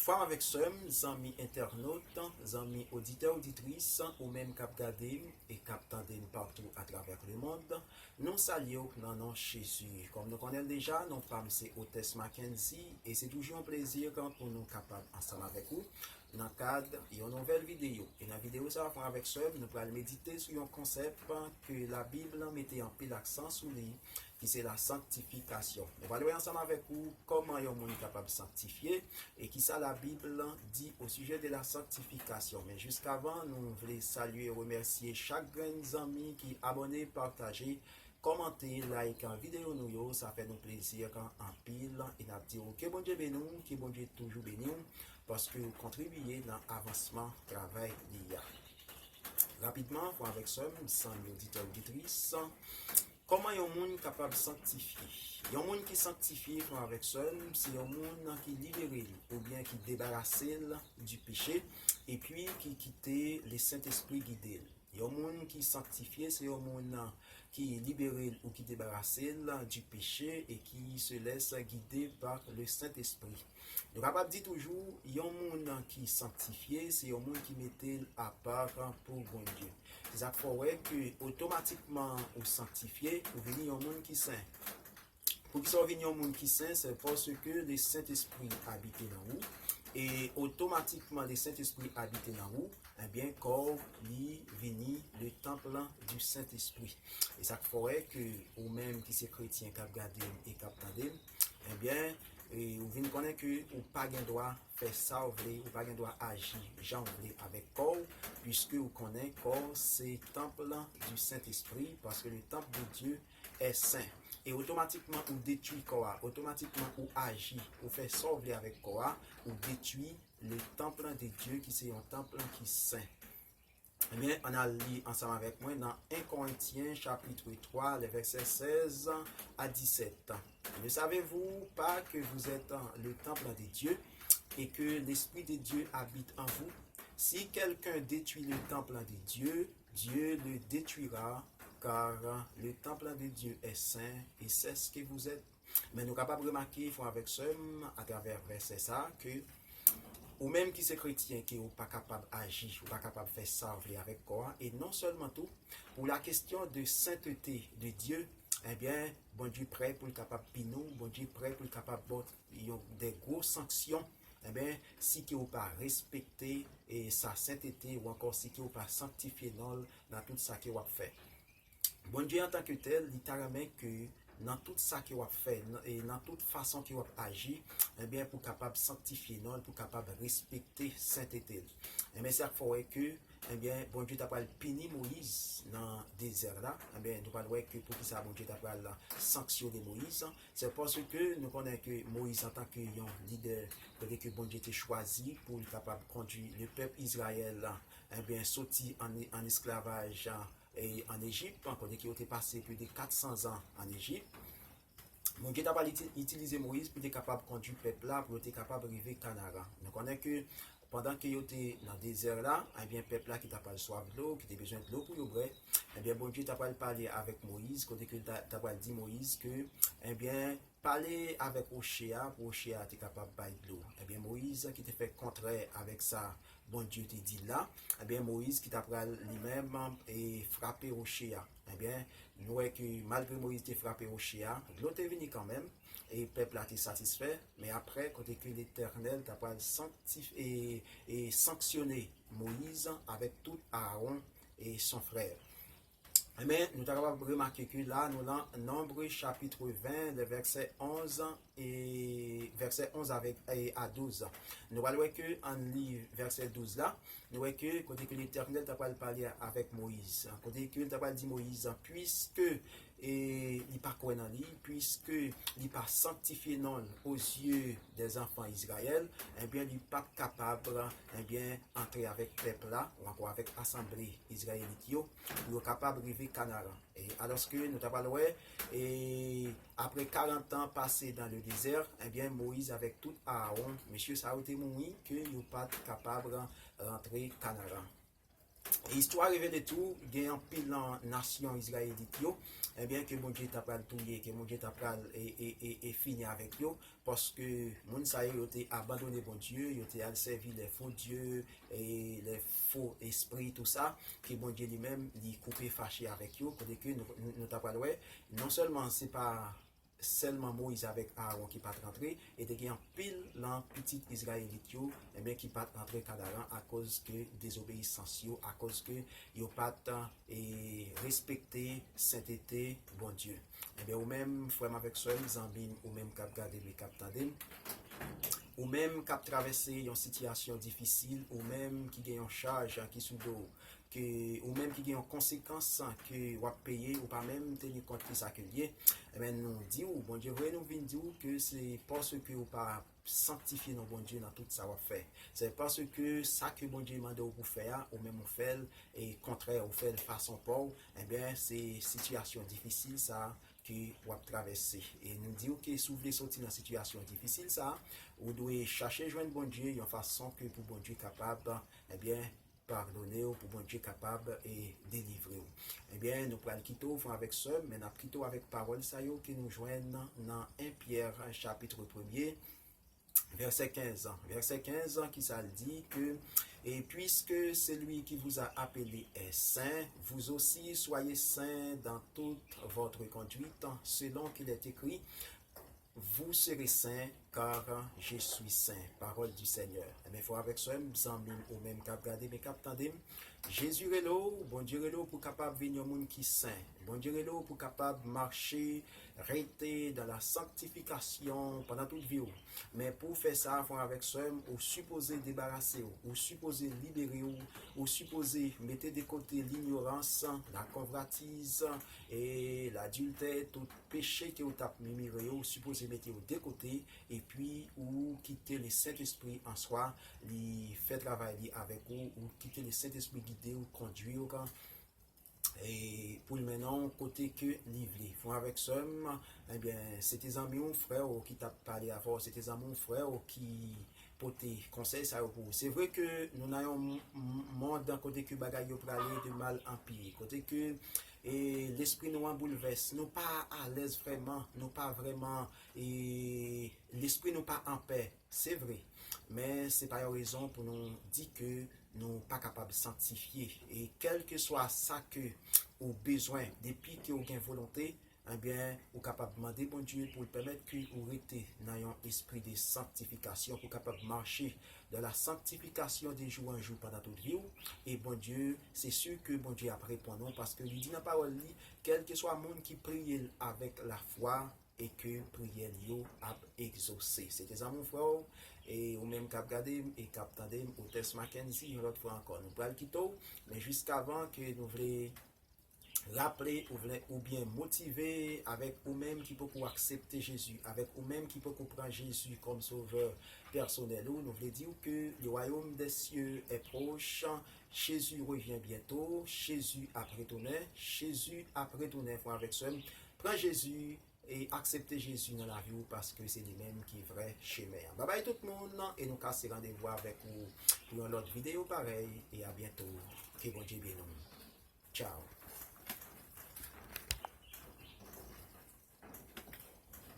Fois avec somme, amis internautes, amis auditeurs, auditrices, ou même cap gardé et cap tendé partout à travers le monde, nous saluons dans nom Jésus. Comme nous connaissons déjà, nos femmes c'est Hôtesse Mackenzie et c'est toujours un plaisir pour nous capables ensemble avec vous dans le cadre d'une nouvelle vidéo. Et dans la vidéo, ça va avec ça, nous allons méditer sur un concept que la Bible mettait en pile l'accent sur lui, qui c'est la sanctification. Nous allons voir ensemble avec vous comment on est capable de sanctifier et qui ça la Bible dit au sujet de la sanctification. Mais jusqu'avant, nous voulons saluer et remercier chaque ami qui est abonné, partagé, commenter, like en vidéo nous, ça fait nous plaisir en pile et nous disons que bon Dieu béni, que bon Dieu toujours béni parce que vous contribuez dans l'avancement du travail d'IA. Rapidement, pour avec ça, sans auditeur auditrice, comment un monde capable de sanctifier? Il y a un monde qui sanctifie avec ça, c'est un monde qui libère ou bien qui débarrasse du péché et puis qui quitte le Saint-Esprit guidé. Il y a un monde qui sanctifie, c'est un monde qui est libéré ou qui débarrasse du péché et qui se laisse guider par le Saint-Esprit. Le capable dit toujours, il y a un monde qui est sanctifié, c'est un monde qui mettait à part pour bon Dieu. C'est ça qu'il que automatiquement ou sanctifié, ou venir un monde qui saint. Pour qu'il soit venu un monde qui saint, c'est parce que le Saint-Esprit habite dans vous. Et automatiquement, le Saint-Esprit habite dans vous, eh bien, quand il vient le temple du Saint-Esprit. Et ça ferait que, ou même qui c'est chrétien, qui a gardé et qui a tendé, eh bien, vous venez connaître que vous pas de droit faire ça, ou pas de droit agir, genre avec corps, puisque vous connaissez corps, c'est le temple du Saint-Esprit, parce que le temple de Dieu est saint. Et automatiquement, vous détruit corps, automatiquement, vous agit, vous fait sauver avec corps, vous détruit le temple de Dieu qui c'est un temple qui est saint. Eh bien, on a lu ensemble avec moi dans 1 Corinthiens chapitre 3, les versets 16 à 17. Ne savez-vous pas que vous êtes le temple de Dieu et que l'Esprit de Dieu habite en vous? Si quelqu'un détruit le temple de Dieu, Dieu le détruira, car le temple de Dieu est saint et c'est ce que vous êtes. Mais nous sommes capables de remarquer, avec ça, à travers verset ça, que ou même qui c'est chrétien qui n'est pas capable d'agir, ou pas capable de faire ça avec quoi, et non seulement tout, pour la question de sainteté de Dieu, eh bien, bon Dieu prêt pour le capable de nous, bon Dieu prêt pour le capable de des grosses sanctions, eh bien, si qui n'a pas respecté et sa sainteté, ou encore si qui n'a pas sanctifié dans tout ça qu'il a fait. Bon Dieu en tant que tel, littéralement que dans tout ça qu'il a fait et dans toute façon qu'il a agi, eh bien pour capable sanctifier nous, pour capable respecter sainteté. Eh bien c'est faut que eh bien bon Dieu t'a pas puni Moïse dans le désert là, eh bien nous pas que pour que ça bon Dieu t'a pas sanctionner Moïse, c'est parce que nous connaissons que Moïse en tant que leader, que bon Dieu t'a choisi pour être capable de conduire le peuple Israël là, eh bien sorti en esclavage et en Égypte, quand il a passé plus de 400 ans en Égypte, mon Dieu a utilisé Moïse pour être capable de conduire le peuple là, pour être capable d'arriver à Canara. Nous connaissons que pendant qu'il était dans le désert là, eh bien, le peuple là qui n'a pas soif de l'eau, qui a besoin de l'eau pour le vrai, eh bien, bon Dieu t'a pas parlé avec Moïse, quand il a dit Moïse que, eh bien, parler avec Ochéa, pour Ochéa était capable de bailler de l'eau. Eh bien, Moïse qui t'a fait contraire avec ça, bon Dieu te dit là, eh bien Moïse qui t'a lui-même et frappé au Ochéa. Eh bien, nous voyons que malgré Moïse qui frappé au Ochéa, l'autre est venu quand même, et le peuple a été satisfait, mais après, quand l'Éternel t'a sanctifié et sanctionné Moïse avec tout Aaron et son frère. Mais nous avons remarqué que là, nous avons Nombre chapitre 20, le verset 11 et verset 11 à 12. Nous allons voir que en livre verset 12 là, nous voyons que quand l'Éternel t'a parlé avec Moïse, quand il t'a dit Moïse, puisque il n'est pas croyant en lui, puisque il n'est pas sanctifié non aux yeux des enfants d'Israël, eh bien, il n'est pas capable d'entrer avec le peuple là, ou encore avec l'assemblée israélite, il est capable d'arriver à Canaan. Et alors que nous avons et après 40 ans passés dans le désert, eh bien, Moïse avec tout Aaron, monsieur, ça a été mouru qu'il n'est pas capable de rentrer à Canaan. Histoire révèle tout, il y a un pile en nation israélite, eh bien que mon Dieu t'a pas touillé, que mon Dieu t'a pas et fini avec eux, parce que mon sa yo été abandonné bon Dieu, yo été al servi les faux dieux et les faux esprits, tout ça, que mon Dieu lui-même, il coupé fâché avec eux, pour que nous t'a pas ouais, non seulement c'est pas seulement Moïse avec Aaron qui pas rentrer et de en pile dans petit israélite yo et bien qui pas rentrer Canaan à cause que désobéissance yo à cause que yo pas et respecter sainteté bon Dieu et bien ou même frère avec soi zambin ou même cap garder mes cap tandem ou même cap traverser une situation difficile ou même qui gagne en charge qui sous dos que ou même qui gagne en conséquence que ou payer ou pas même tenir compte de ça que lié et ben nous dit ou bon Dieu vrai nous vient dire que c'est parce que ou pas sanctifier nos bon Dieu dans tout ça va faire c'est parce que ça que bon Dieu m'a pour faire ou même on fait et contraire on fait de façon pauvre et bien c'est situation difficile ça qui va traverser et nous dit que si vous voulez sortir dans une situation difficile ça vous devez chercher joindre bon Dieu une façon que pour bon Dieu capable eh bien pardonner pour bon Dieu capable et délivrer. Eh bien, nous prenons quitter avec ça, mais nous quittons avec parole ça que nous joignent dans 1 Pierre chapitre 1er verset 15. Verset 15 qui ça dit que et puisque celui qui vous a appelé est saint, vous aussi soyez saints dans toute votre conduite, selon qu'il est écrit vous serez saints car je suis saint. Parole du Seigneur. Mais il faut avec soi, ou même cap garder, mais cap tandem. Jésus est là, bon Dieu est là pour capable venir au monde qui saint. Bon Dieu est là pour capable marcher, rester dans la sanctification pendant toute vie. Mais pour faire ça, il faut avec soi, ou supposé débarrasser, ou supposé libérer, ou supposé mettre de côté l'ignorance, la convoitise et l'adultère, tout péché que vous avez mis, ou supposé mettre de côté et puis ou quitter le Saint-Esprit en soi, il fait travailler avec vous ou quitter le Saint-Esprit guider ou conduire et pour le maintenant côté que livrer font avec ça eh bien c'était amis ou frère qui t'a parlé avant c'était amis frère qui porter conseil ça pour c'est vrai que nous n'avons monde d'un côté que bagaille pour aller de mal en pire côté que et l'esprit nous en bouleverse nous pas à l'aise vraiment nous pas vraiment et l'esprit nous pas en paix c'est vrai mais c'est pas une raison pour nous dire que nous pas capables de sanctifier et quel que soit ça que ou besoin depuis que vous avez volonté eh bien vous capable de demander bon Dieu pour permettre que vous restez dans un esprit de sanctification pour capable de marcher dans la sanctification des jours en jour pendant toute vie et bon Dieu c'est sûr que bon Dieu a répondu parce que il dit dans la parole quel que soit le monde qui prie avec la foi et que prière a exaucé c'était ça mon frère et ou même cap garder et cap tandem au test Mackenzie une autre fois encore nous pas le quitter mais jusqu'avant que nous voulons rappeler ou bien motiver avec vous-même qui peut accepter Jésus, avec vous-même qui peut prendre Jésus comme sauveur personnel. Nous voulons dire que le royaume des cieux est proche, Jésus revient bientôt, Jésus a retourné avec soi. Prends Jésus et accepter Jésus dans la vie parce que c'est lui-même qui est vrai chemin. Bye bye tout le monde et nous cassons rendez-vous avec vous pour une autre vidéo pareil et à bientôt. Que bon Dieu bénisse. Ciao.